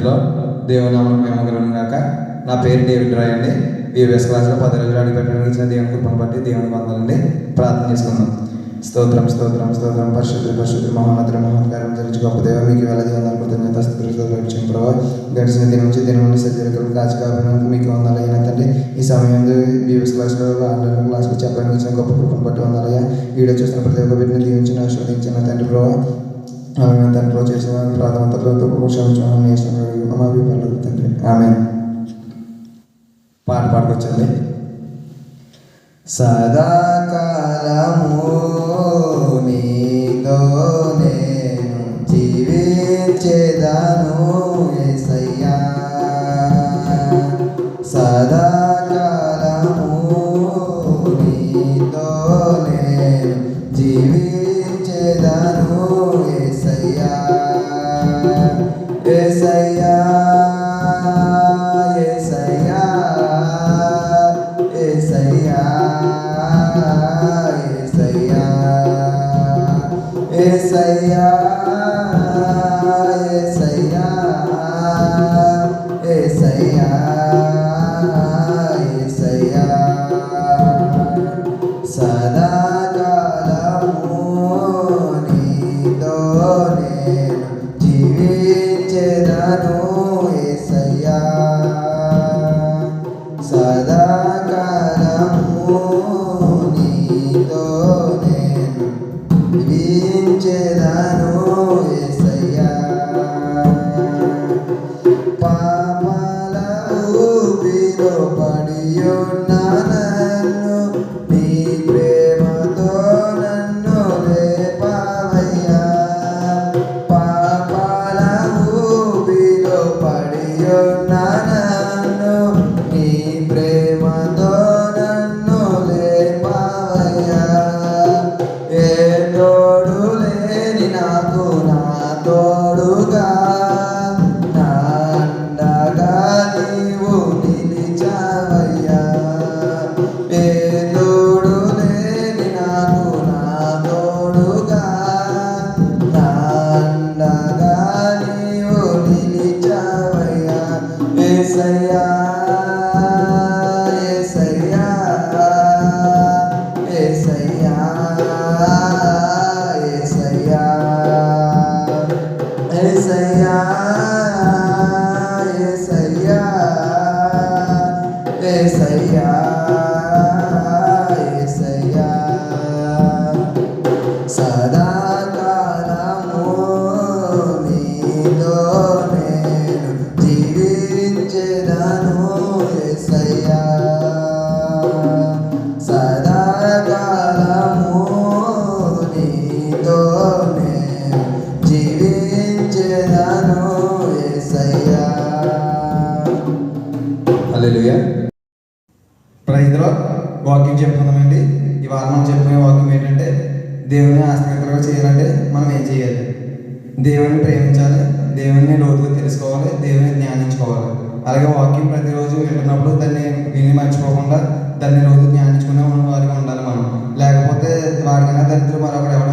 ప్రైజ్లో దేవుని నామమునకు మహిమ కలుగును గాక. నా పేరు డేవిడ్ రాయ్ అండి. VBS క్లాస్లో 10 రోజులు అడిగి పెట్టడానికి ఇచ్చిన దేవుని కృపను బట్టి దేవునికి వందనండి. ప్రార్థన చేసుకుందాం. స్తోత్రం స్తోత్రం స్తోత్రం. పరిశుద్ధ పరిశుద్ధ మహోన్నతుల మహత్కారం జరిచి గొప్ప దేవ మీకు వేలది వందల కృతజ్ఞతాస్తుతులతో గడిచిన ప్రభావ గడిచిన దినం నుంచి దినం నుండి సజ్జరికలు కాచి కాపాడినందుకు మీకు వందలయ్యా తండ్రి. ఈ సమయం VBS క్లాస్లో ఆన్లైన్ క్లాస్లో చెప్పడానికి ఇచ్చిన గొప్ప కృపను బట్టి వందలయ్యా. వీడియో చూసిన ప్రతి ఒక్క బిడ్డను దీవించిన ఆశీర్వదించిన తండ్రి ప్రభావ తండ్రిలో చేసిన ప్రాథమికతలతో క్షమించమని మా అభిప్రాయాలు తండ్రి. ఆమె పాట పాడుకొచ్చండి. సదాకాలము నీతో నేను జీవించేదాను యేసయ్యా. సదాకాలము నీతో నేను జీవించేదాను యేసయ్యా. యేసయ్యా యేసయ్యా యేసయ్యా యేసయ్యా యేసయ్యా యేసయ్యా యేసయ్యా యేసయ్యా. సదాకాలము నీతో నేను జీవించెదను యేసయ్యా. సదాకాలము నీతో నేను జీవించెదను యేసయ్యా. పాపాల ఊబిలో పడియున్న నన్ను నీ ప్రేమతో నన్ను లేపావయ్యా. పాపాల ఊబిలో పడియున్న నన్ను నీ ప్రేమతో నన్ను లేపావయ్యా. ఏ తోడు లేని నాకు నా తోడుగా నా అండగా నీవు నిలిచావయ్యా. ఏ తోడు లేని నాకు నా తోడుగా నా అండగా నీవు నిలిచావయ్యా. యేసయ్యా యేసయ్యా యేసయ్యా యేసయ్యా యేసయ్యా యేసయ్యా యేసయ్యా యేసయ్యా. సదాకాలము నీతో నేను జీవించెదను యేసయ్యా. సదాకాలము నీతో నేను జీవించెదను యేసయ్యా. హల్లెలూయా. ప్రైజ్లో వాక్యం చెప్పుకుందామండి. ఇవాళ మనం చెప్పుకునే వాక్యం ఏంటంటే, దేవుని ఆసక్తికరంగా చేయాలంటే మనం ఏం చేయాలి? దేవుని ప్రేమించాలి, దేవుని లోతుగా తెలుసుకోవాలి, దేవుని ధ్యానించుకోవాలి. అలాగే వాక్యం ప్రతిరోజు వింటున్నప్పుడు దాన్ని విని మర్చిపోకుండా దాన్ని రోజు ధ్యానించుకునే వారికి ఉండాలి మనం. లేకపోతే వాడికైనా దరిద్రం మరొకరు ఎవరు